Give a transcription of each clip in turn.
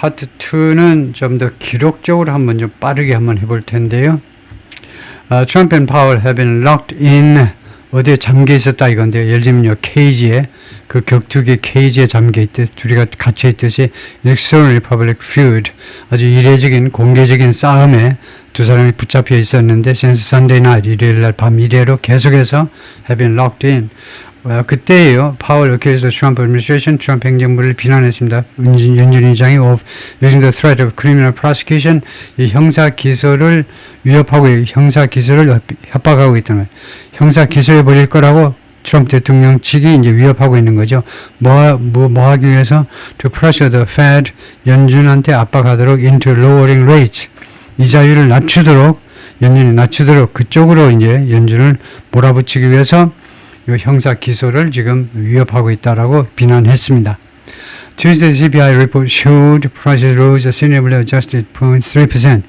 파트 2는 좀 더 기록적으로 한번 좀 빠르게 한번 해볼 텐데요. Trump and Powell have been locked in 어디에 잠겨 있었다 이건데요. 예를 들면요, 케이지에, 그 격투기 케이지에 잠겨 있듯, 둘이가 갇혀 있듯이 External Republic feud, 아주 이례적인 공개적인 싸움에 두 사람이 붙잡혀 있었는데, since Sunday night, 일요일날 밤 이래로 계속해서 have been locked in. 그때예요. 파월 어케이서 트럼프 administration, 트럼프 행정부를 비난했습니다. 윤준 의장이 of using the threat of criminal prosecution, 이 형사 기소를 위협하고 형사 기소를 협박하고 있다는 거예요. 형사 기소해 버릴 거라고 트럼프 대통령 측이 이제 위협하고 있는 거죠. 뭐 하기 위해서 to pressure the Fed, 연준한테 압박하도록 into lowering rates, 이자율을 낮추도록, 연준이 낮추도록 그쪽으로 이제 연준을 몰아붙이기 위해서 이 형사 기소를 지금 위협하고 있다라고 비난했습니다. Tuesday CPI report showed prices rose significantly adjusted 0.3%.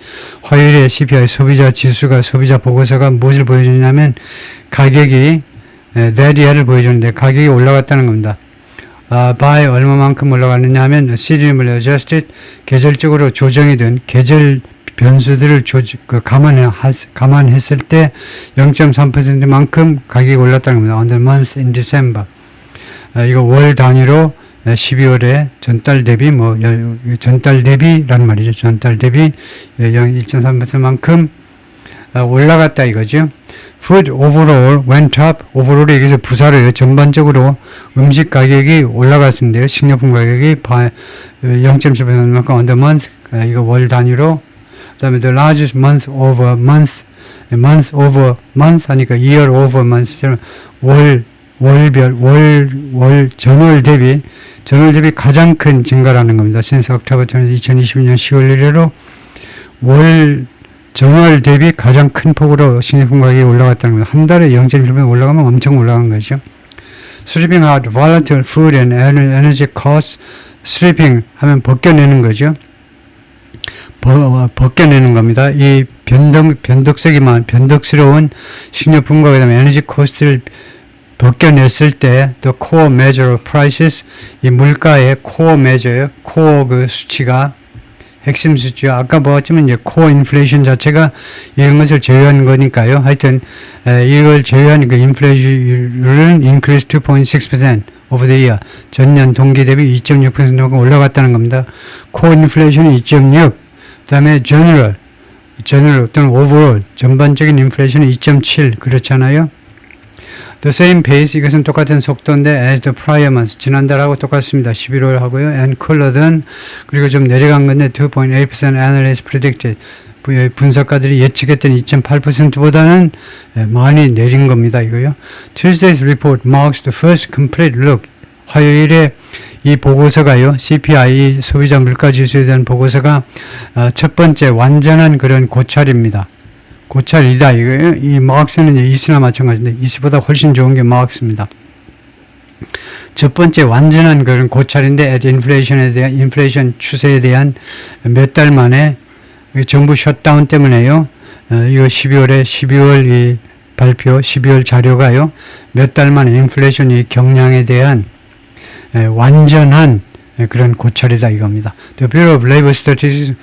화요일에 CPI 소비자 지수가 소비자 보고서가 무엇을 보여주냐면 가격이 that year를 보여주는데 가격이 올라갔다는 겁니다. by 얼마만큼 올라갔느냐 하면 seasonally adjusted 계절적으로 조정이 된 계절 변수들을 감안했을 때 0.3%만큼 가격이 올랐다는 겁니다. On the month in December. 이거 월 단위로 12월에 전달 대비, 전달 대비라는 말이죠. 전달 대비 1.3%만큼 올라갔다 이거죠. Food overall went up. overall이 여기서 부사로요. 전반적으로 음식 가격이 올라갔는데요. 식료품 가격이 0.7%만큼 on the month, 이거 월 단위로. 그 다음에 the largest month over month, month over month 하니까 year over month처럼 전월 대비 가장 큰 증가라는 겁니다. since October 2022년 10월 이래로 전월 대비 가장 큰 폭으로 식료품 가격이 올라갔다는 겁니다. 한 달에 0.1% 올라가면 엄청 올라간 거죠. Stripping out volatile food and energy costs, stripping 하면 벗겨내는 거죠. 벗겨내는 겁니다. 이 변덕스러운 식료품과 그다음에 에너지 코스트를 벗겨냈을 때 the core measure of prices, 이 물가의 core measure예요. core 그 수치가 핵심 수치요. 아까 보았지만 이제 core inflation 자체가 이런 것을 제외한 거니까요. 하여튼 이걸 제외한 그 인플레이션율은 increased 2.6% over the year. 전년 동기 대비 2.6%만큼 올라갔다는 겁니다. core inflation은 2.6. 그 다음에 general 또는 overall, 전반적인 인플레이션은 2.7 그렇잖아요. The same pace, 이것은 똑같은 속도인데 as the prior month, 지난달하고 똑같습니다. 11월 하고요. And cooler than, 그리고 좀 내려간 건데 2.8% analysts predicted. 분석가들이 예측했던 2.8%보다는 많이 내린 겁니다. 이거요. Tuesday's report marks the first complete look. 화요일에 이 보고서가요, CPI 소비자 물가지수에 대한 보고서가 첫 번째 완전한 그런 고찰입니다. 고찰이다 이거예요. 이 마크스는 이스나 마찬가지인데 이스보다 훨씬 좋은 게 마크스입니다. 첫 번째 완전한 그런 고찰인데 인플레이션 추세에 대한 몇 달 만에 정부 셧다운 때문에요. 이거 12월 이 발표 12월 자료가요. 몇 달 만에 인플레이션 이 경량에 대한 완전한 그런 고찰이다 이겁니다. The Bureau of Labor Statistics,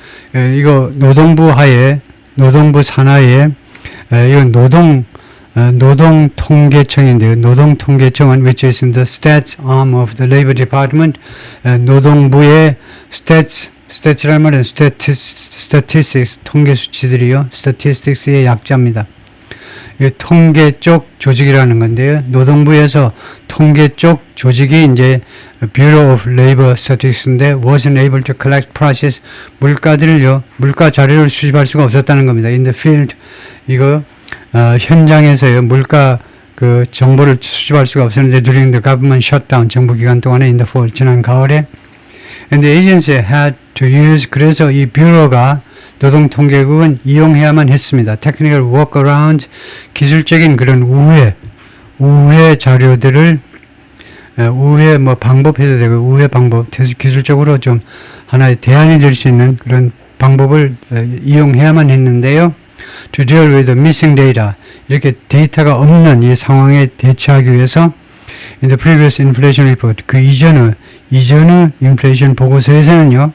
이거 노동부 산하에 이거 노동 통계청인데요. 노동 통계청은 which is in the stats arm of the Labor Department, 노동부의 stats라는 말은 statistics 통계 수치들이요. statistics의 약자입니다. 통계 쪽 조직이라는 건데요. 노동부에서 통계 쪽 조직이 이제 Bureau of Labor Statistics인데 wasn't able to collect prices, 물가 자료를 수집할 수가 없었다는 겁니다. In the field, 이거 현장에서요. 물가 그 정보를 수집할 수가 없었는데 during the government shutdown, 정부 기간 동안에 in the fall, 지난 가을에 and the agency had to use, 그래서 이 뷰로가 노동통계국은 이용해야만 했습니다. Technical workaround, 기술적인 그런 우회 자료들을 우회 방법해도 되고 우회 방법 기술적으로 좀 하나의 대안이 될 수 있는 그런 방법을 이용해야만 했는데요. To deal with the missing data, 이렇게 데이터가 없는 이 상황에 대처하기 위해서 in the previous inflation report, 그 이전의 인플레이션 보고서에서는요,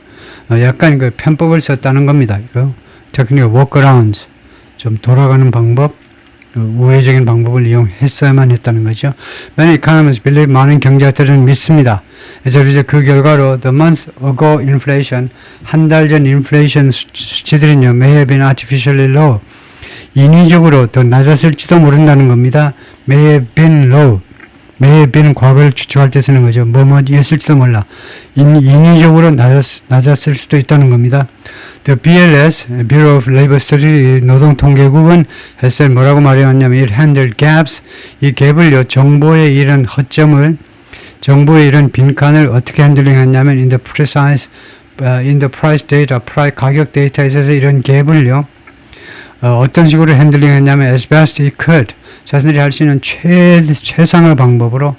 약간 그 편법을 썼다는 겁니다. 이거 technical workarounds, 좀 돌아가는 방법, 우회적인 방법을 이용했어야만 했다는 거죠. Many economists believe, 많은 경제학자들은 믿습니다. 그래서 그 결과로 the month ago inflation, 한 달 전 인플레이션 수치들은요, may have been artificially low, 인위적으로 더 낮았을지도 모른다는 겁니다. may have been low, may have been 과거를 추측할 때 쓰는 거죠. 뭐였을지도 몰라. 인위적으로 낮았을 수도 있다는 겁니다. The BLS, Bureau of Labor Study, 노동통계국은 했을 뭐라고 말해왔냐면, it handled gaps, 이 갭을요, 정보의 이런 허점을, 정보의 이런 빈칸을 어떻게 핸들링했냐면, in the price data, 가격 데이터에 있어서 이런 갭을요, 어떤 식으로 핸들링했냐면, as best it could, 자신들이 할 수 있는 최상의 방법으로,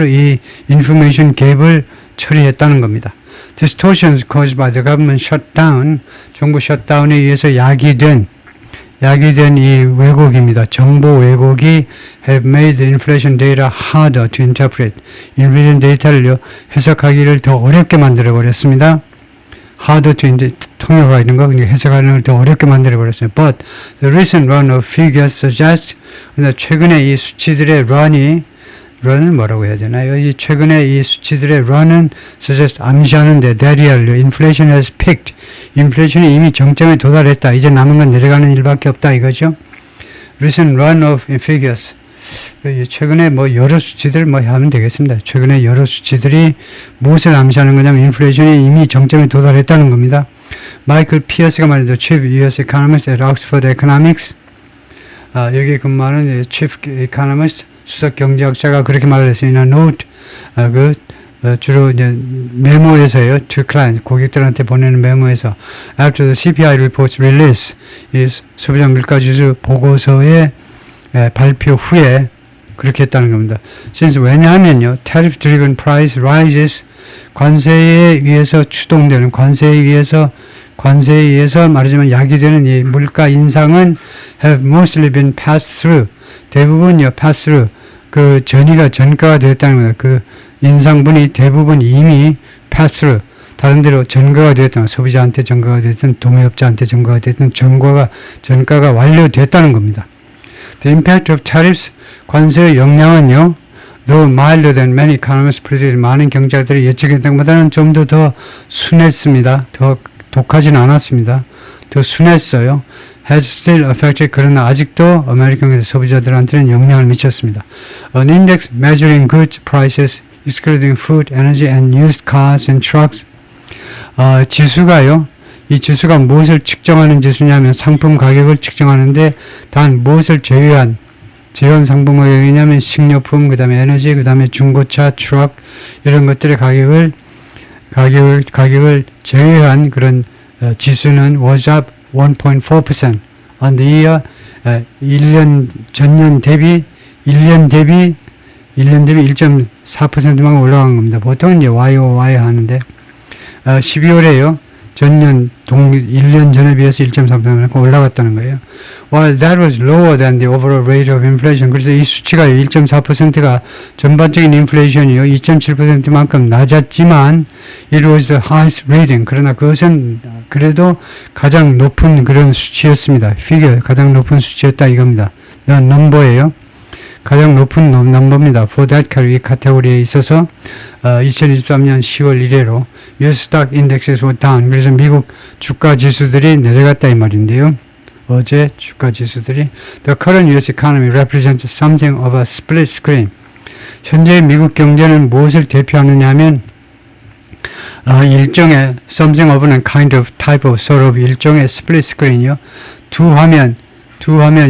이 인포메이션 갭을 처리했다는 겁니다. Distortions caused by the government shutdown, 정부 셧다운에 의해서 야기된 이 왜곡입니다. 정보 왜곡이 have made the inflation data harder to interpret. 인플레이션 데이터를 해석하기를 더 어렵게 만들어 버렸습니다. harder to 통역하는 거, 해석하는 걸 더 어렵게 만들어 버렸어요. But the recent run of figures suggests, 최근에 이 수치들의 run은 뭐라고 해야 되나요? 이 최근에 이 수치들의 run은 suggest 암시하는데, that year inflation has peaked. 인플레이션이 이미 정점에 도달했다. 이제 남은 건 내려가는 일밖에 없다 이거죠. Recent run of figures. 최근에 여러 수치들 하면 되겠습니다. 최근에 여러 수치들이 무엇을 암시하는 거냐면, 인플레이션이 이미 정점에 도달했다는 겁니다. 마이클 피어스가 말이죠. Chief U.S. Economist at Oxford Economics. 여기 근무하는 Chief Economist, 수석 경제학자가 그렇게 말을 했어요. In a note, 주로 이제 메모에서요, to client, 고객들한테 보내는 메모에서, after the CPI reports release, 이 소비자 물가지수 보고서의 발표 후에 그렇게 했다는 겁니다. Since, 왜냐하면요, tariff driven price rises, 관세에 의해서 추동되는, 관세에 의해서 말하자면 야기되는 이 물가 인상은 have mostly been passed through, 대부분요, pass through, 그 전가가 되었다는 겁니다. 그 인상분이 대부분 이미 pass through, 다른 데로 전가가 되었다는, 소비자한테 전가가 됐든 도매업자한테 전가가 됐든 전가가 완료됐다는 겁니다. The impact of tariffs, 관세의 영향은요, though milder than many economists predicted, 많은 경제자들이 예측했던 것보다는 좀 더 순했습니다. 더 독하진 않았습니다. 더 순했어요. has still affected, 그러나 아직도 아메리칸 소비자들한테는 영향을 미쳤습니다. An index measuring goods prices, excluding food, energy, and used cars and trucks. 지수가요, 이 지수가 무엇을 측정하는 지수냐면 상품 가격을 측정하는데, 단 무엇을 제외한 상품 가격이냐면 식료품, 그 다음에 에너지, 그 다음에 중고차, 트럭, 이런 것들의 가격을 제외한 그런 지수는 was up 1.4% on the year, 전년 대비 1.4%만 올라간 겁니다. 보통 이제 YOY 하는데, 12월에요. 전년 1년 전에 비해서 1.3% 올라갔다는 거예요. While that was lower than the overall rate of inflation. 그래서 이 수치가 1.4%가 전반적인 인플레이션이요, 2.7%만큼 낮았지만, it was the highest reading. 그러나 그것은 그래도 가장 높은 그런 수치였습니다. figure, 가장 높은 수치였다 이겁니다. 넘버예요. 가장 높은 넘버입니다. For that category, 이 카테고리에 있어서 2023년 10월 이래로 US stock indexes were down. 그래서 미국 주가 지수들이 내려갔다 이 말인데요. 어제 주가 지수들이 The current US economy represents something of a split screen. 현재 미국 경제는 무엇을 대표하느냐 하면 일종의 something of a kind of type of sort of 일종의 split screen이요. 두 화면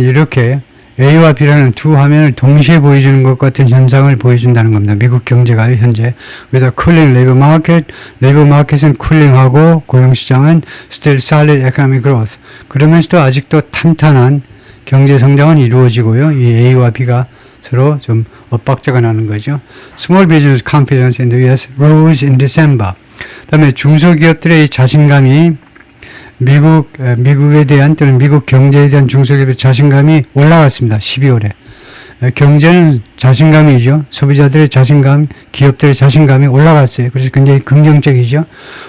이렇게 A와 B라는 두 화면을 동시에 보여주는 것 같은 현상을 보여준다는 겁니다. 미국 경제가요, 현재. With a cooling labor market, labor market은 쿨링하고 고용시장은 still solid economic growth. 그러면서도 아직도 탄탄한 경제 성장은 이루어지고요. 이 A와 B가 서로 좀 엇박자가 나는 거죠. Small business confidence in the US rose in December. 그다음에 중소기업들의 자신감이 미국에 대한 또는 미국 경제에 대한 중소기업의 자신감이 올라갔습니다. 12월에. 경제는 자신감이죠. 소비자들의 자신감, 기업들의 자신감이 올라갔어요. 그래서 굉장히 긍정적이죠.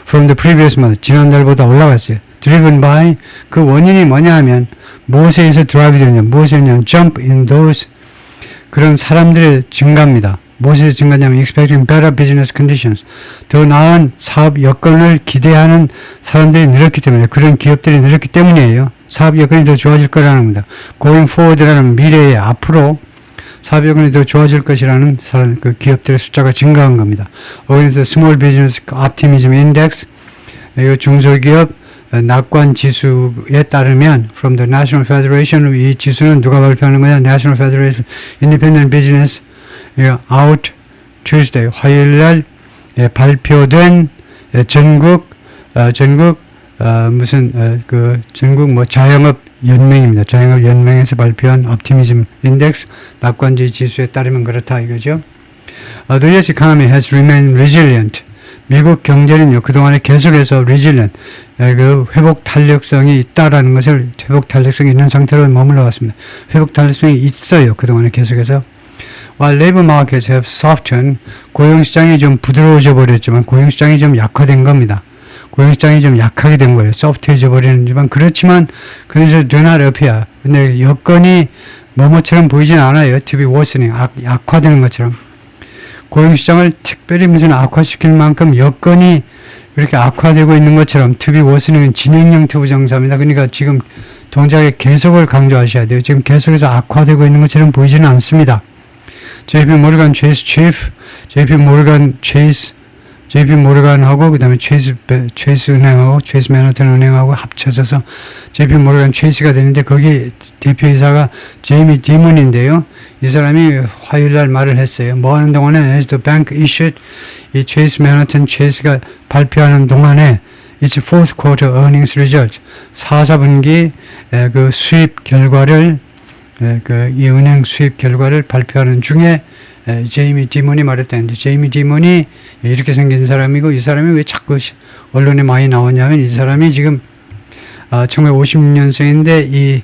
From the previous month, 지난달보다 올라갔어요. Driven by, 그 원인이 뭐냐 하면 무엇에 의해서 드라이브 되냐, 무엇에 의한 jump in those, 그런 사람들의 증가입니다. 무엇에 증가냐면 expecting better business conditions, 더 나은 사업 여건을 기대하는 사람들이 늘었기 때문에, 그런 기업들이 늘었기 때문이에요. 사업 여건이 더 좋아질 거라는 겁니다. Going forward라는 미래에 앞으로 사업 여건이 더 좋아질 것이라는 그 기업들의 숫자가 증가한 겁니다. 그래서 Small Business Optimism Index, 이 중소기업 낙관 지수에 따르면 from the National Federation, 이 지수는 누가 발표하는 거냐? National Federation Independent Business Out Tuesday, 화요일날 발표된 전국 자영업 연맹입니다. 자영업 연맹에서 발표한 옵티미즘 인덱스 낙관주의 지수에 따르면 그렇다 이거죠. The U.S. economy has remained resilient. 미국 경제는요, 그동안에 계속해서 resilient, 그 회복 탄력성이 있다라는 것을, 회복 탄력성이 있는 상태로 머물러 왔습니다. 회복 탄력성이 있어요, 그동안에 계속해서. While labor markets have softened, 고용시장이 좀 부드러워져 버렸지만, 고용시장이 좀 약화된 겁니다. 고용시장이 좀 약하게 된 거예요. 소프트해져 버리는지만, 그렇지만, 그래서 do not appear. 근데 여건이 뭐뭐처럼 보이진 않아요. To be worsening, 약화되는 것처럼. 고용시장을 특별히 무슨 악화시킬 만큼 여건이 그렇게 악화되고 있는 것처럼 to be worsening은 진행형 투부정사입니다. 그러니까 지금 동작의 계속을 강조하셔야 돼요. 지금 계속해서 악화되고 있는 것처럼 보이지는 않습니다. JP 모르간 체이스 치프, JP 모르간하고 그 다음에 체이스 은행하고 체이스 맨하튼 은행하고 합쳐져서 JP 모르간 체이스가 되는데, 거기 대표이사가 제이미 디먼인데요. 이 사람이 화요일날 말을 했어요. 뭐 하는 동안에 as the bank issued, 이 체이스 맨하튼 체이스가 발표하는 동안에 its fourth quarter earnings result, 4분기 그 수입 결과를, 이 은행 수입 결과를 발표하는 중에 제이미 디몬이 말했다는데, 제이미 디몬이 이렇게 생긴 사람이고, 이 사람이 왜 자꾸 언론에 많이 나오냐면, 이 사람이 지금 1956년생인데 이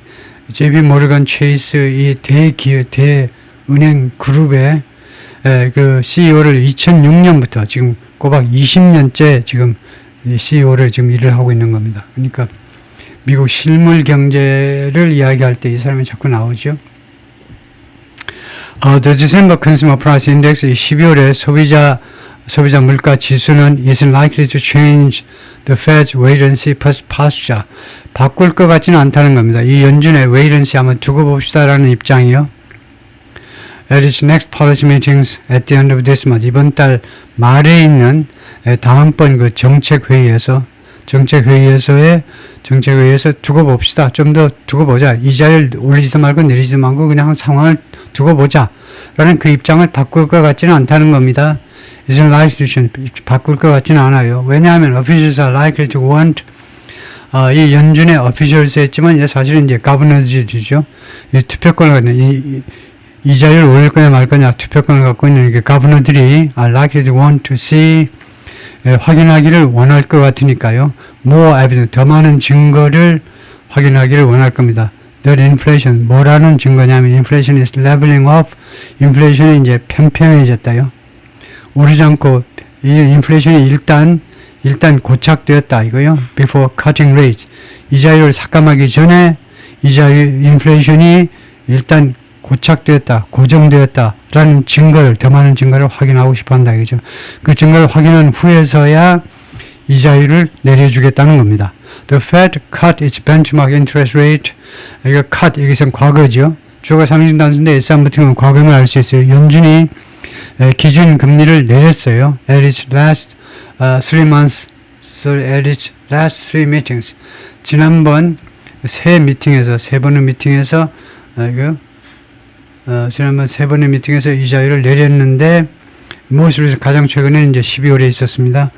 JP 모르간 체이스 이 대은행 그룹의 그 CEO를 2006년부터 지금 꼬박 20년째 지금 CEO를 지금 일을 하고 있는 겁니다. 그러니까 미국 실물 경제를 이야기할 때 이 사람이 자꾸 나오죠. The December Consumer Price Index, 12월에 소비자 물가 지수는 isn't likely to change the Fed's wait and see posture. 바꿀 것 같지는 않다는 겁니다. 이 연준의 wait and see 한번 두고 봅시다라는 입장이요. At its next policy meetings at the end of this month, 이번 달 말에 있는 다음번 그 정책회의에서 두고 봅시다. 좀 더 두고 보자. 이자를 올리지도 말고 내리지도 말고 그냥 상황을 두고 보자. 라는 그 입장을 바꿀 것 같지는 않다는 겁니다. Isn't likely to change. 바꿀 것 같지는 않아요. 왜냐하면 officials are likely to want, 이 연준의 officials 했지만 사실은 이제 governors이죠. 이 투표권을 갖는 이자를 올릴 거냐 말 거냐 투표권을 갖고 있는 그 governor들이 are likely to want to see, 확인하기를 원할 것 같으니까요. More evidence, 더 많은 증거를 확인하기를 원할 겁니다. That inflation, 뭐라는 증거냐면 inflation is leveling off, 인플레이션이 이제 평평해졌다요. 오르지 않고 이 인플레이션이 일단 고착되었다 이거요. Before cutting rates, 이자율을 삭감하기 전에 인플레이션이 일단 고착되었다, 고정되었다라는 증거를, 더 많은 증거를 확인하고 싶어 한다 이거죠. 그 증거를 확인한 후에서야 이자율을 내려주겠다는 겁니다. The Fed cut its benchmark interest rate. 이거 cut, 여기서는 과거죠. 주어가 3인칭 단수인데 S1 붙으면 과거임을 알 수 있어요. 연준이 기준 금리를 내렸어요. At its last 3 meetings. 지난번 세 번의 미팅에서 지난번 세 번의 미팅에서 이자율을 내렸는데, 무엇으로 가장 최근에 이제 12월에 있었습니다.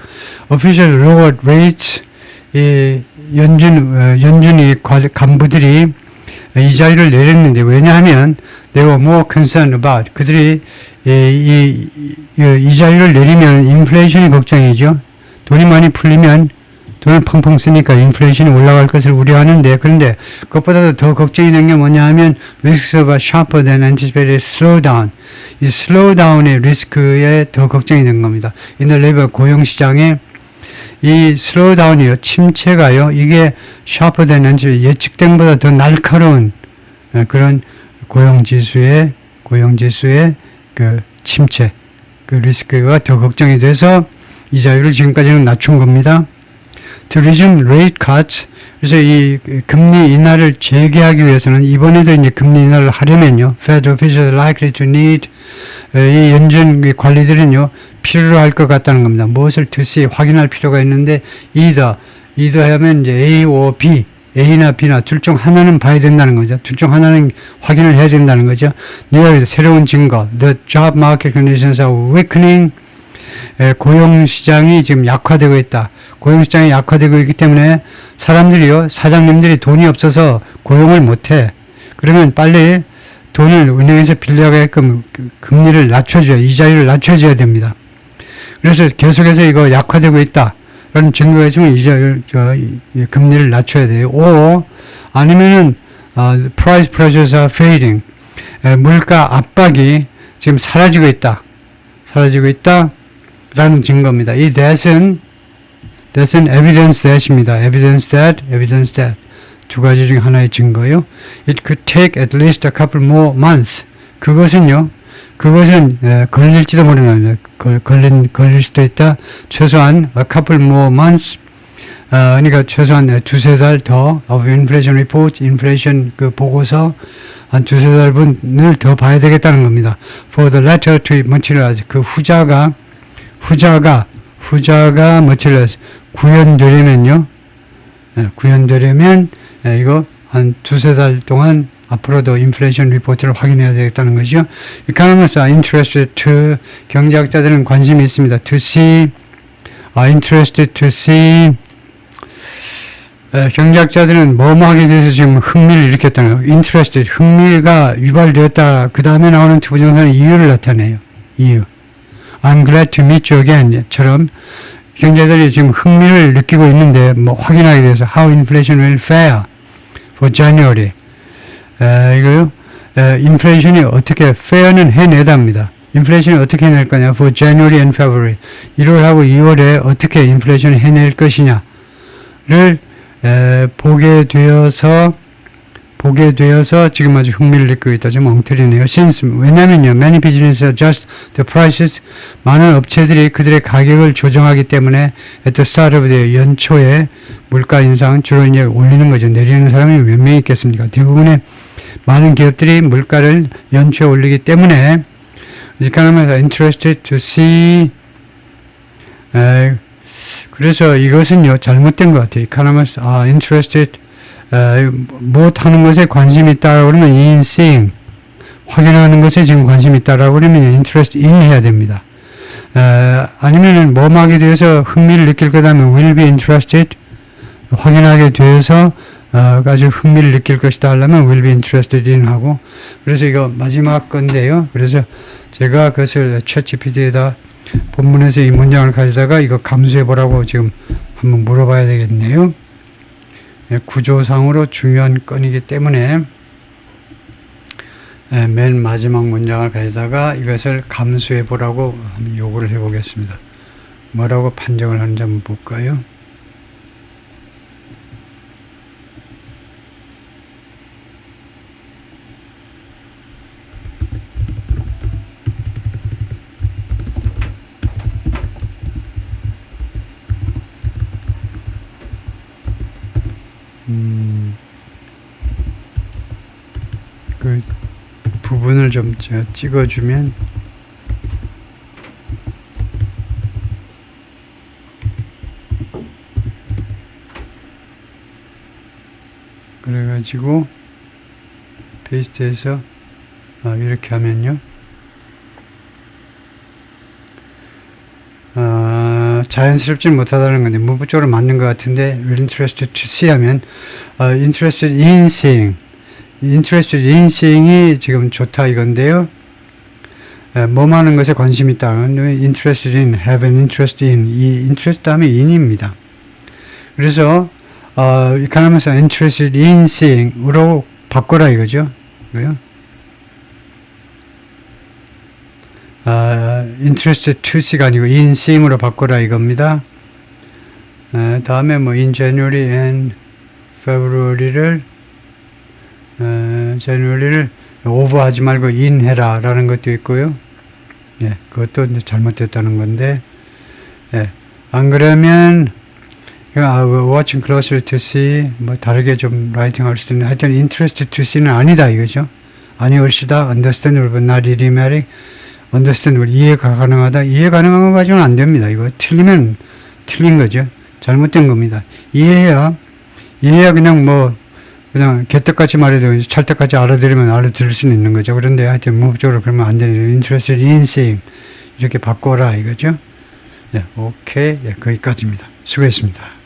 Official lowered rates, 연준이 간부들이 이자율을 내렸는데, 왜냐하면 they were more concerned about, 그들이 이자율을 내리면 인플레이션이 걱정이죠. 돈이 많이 풀리면 돈을 펑펑 쓰니까 인플레이션이 올라갈 것을 우려하는데, 그런데 그것보다도 더 걱정이 된 게 뭐냐 하면 risks of a sharper than anticipated slowdown. 이 slowdown의 리스크에 더 걱정이 된 겁니다. In the labor 고용시장에 이 slowdown이요, 침체가요, 이게 sharper than anticipated, 예측된 것보다 더 날카로운 그런 고용지수의 그 침체, 그 리스크가 더 걱정이 돼서 이자율을 지금까지는 낮춘 겁니다. To resume rate cuts, 그래서 이 금리 인하를 재개하기 위해서는 이번에도 이제 금리 인하를 하려면요, Fed officials are likely to need, 이 연준 관리들은요 필요로 할 것 같다는 겁니다. 무엇을 to see, 확인할 필요가 있는데 either 하면 이제 A or B, A나 B나 둘 중 하나는 봐야 된다는 거죠. 둘 중 하나는 확인을 해야 된다는 거죠. 뉴욕에서 새로운 증거, the job market conditions are weakening. 고용시장이 지금 약화되고 있다. 고용시장이 약화되고 있기 때문에 사람들이요, 사장님들이 돈이 없어서 고용을 못해. 그러면 빨리 돈을 은행에서 빌려가게끔 금리를 낮춰줘야, 이자율을 낮춰줘야 됩니다. 그래서 계속해서 이거 약화되고 있다 라는 증거가 있으면 이자율, 금리를 낮춰야 돼요. 오, 아니면은 price pressures are fading. 물가 압박이 지금 사라지고 있다 라는 증거입니다. 이 that은 evidence that입니다. evidence that 두 가지 중에 하나의 증거요. It could take at least a couple more months. 그것은 걸릴지도 모르는, 걸릴 수도 있다. 최소한 a couple more months. 그러니까 최소한 두세 달 더 of inflation report, 인플레이션 그 보고서 한 두세 달분을 더 봐야 되겠다는 겁니다. For the latter to materialize, 그 후자가 materialize, 구현되려면요, 이거 한 두세 달 동안 앞으로도 인플레이션 리포트를 확인해야 되겠다는 거죠. Economists are interested to, 경제학자들은 관심이 있습니다. To see, interested to see, 경제학자들은 뭐뭐하게 대해서 지금 흥미를 일으켰다는 거예요. interested, 흥미가 유발되었다. 그 다음에 나오는 투부정사는 이유를 나타내요. 이유. I'm glad to meet you again 처럼 경제자들이 지금 흥미를 느끼고 있는데 뭐 확인하게 돼서 how inflation will fare for January. 이거요. 인플레이션이 어떻게 fare는 해내답니다. 인플레이션이 어떻게 해낼 거냐 for January and February. 1월하고 2월에 어떻게 인플레이션을 해낼 것이냐를 보게 되어서 지금 아주 흥미를 느끼고 있다. 좀 엉터리네요. Since, 왜냐면요, many businesses adjust the prices. 많은 업체들이 그들의 가격을 조정하기 때문에 at the start of the 연초에 물가 인상은 주로 이제 올리는 거죠. 내리는 사람이 몇 명 있겠습니까? 대부분의 많은 기업들이 물가를 연초에 올리기 때문에 economists are interested to see. 그래서 이것은요, 잘못된 것 같아요. economists are interested 못하는 것에 관심이 있다라고 그러면 in seeing, 확인하는 것에 지금 관심이 있다라고 그러면 interest in 해야 됩니다. 아니면은 뭐하게 되어서 흥미를 느낄 거다면 will be interested, 확인하게 되어서 아주 흥미를 느낄 것이다 하려면 will be interested in 하고, 그래서 이거 마지막 건데요. 그래서 제가 그것을 챗GPT에다 본문에서 이 문장을 가져다가 이거 감수해 보라고 지금 한번 물어봐야 되겠네요. 구조상으로 중요한 건이기 때문에 맨 마지막 문장을 가져다가 이것을 감수해 보라고 요구를 해 보겠습니다. 뭐라고 판정을 하는지 한번 볼까요? 그 부분을 좀 제가 찍어주면 그래가지고 페이스트해서 이렇게 하면요, 자연스럽지 못하다는 건데 문법적으로 맞는 것 같은데 we're interested to see 하면 interested in seeing, interested in seeing이 지금 좋다 이건데요. 뭐 하는 것에 관심이 있다. interested in, have an interest in, 이 interest 다음에 in입니다. 그래서 economists are interested in seeing으로 바꿔라 이거죠. 그요? interested to see가 아니고 in seeing으로 바꿔라 이겁니다. 다음에 뭐 in January and February를 January를 over하지 말고 in 해라 라는 것도 있고요. 예, 그것도 이제 잘못됐다는 건데, 예, 안 그러면 watching closely to see 뭐 다르게 좀 라이팅 할 수도 있는, 하여튼 interested to see는 아니다 이거죠. 아니 옳시다, understandable but not idiomatic, understandable 이해가 가능하다, 이해 가능한 거 가지고는 안 됩니다. 이거 틀리면 틀린 거죠. 잘못된 겁니다. 이해해야 그냥 뭐 그냥 개떡같이 말해도 찰떡같이 알아들으면 알아들을 수는 있는 거죠. 그런데 하여튼 문법적으로 그러면 안 되는 interested in seeing 이렇게 바꿔라 이거죠. 예, 오케이. 예, 거기까지입니다. 수고했습니다.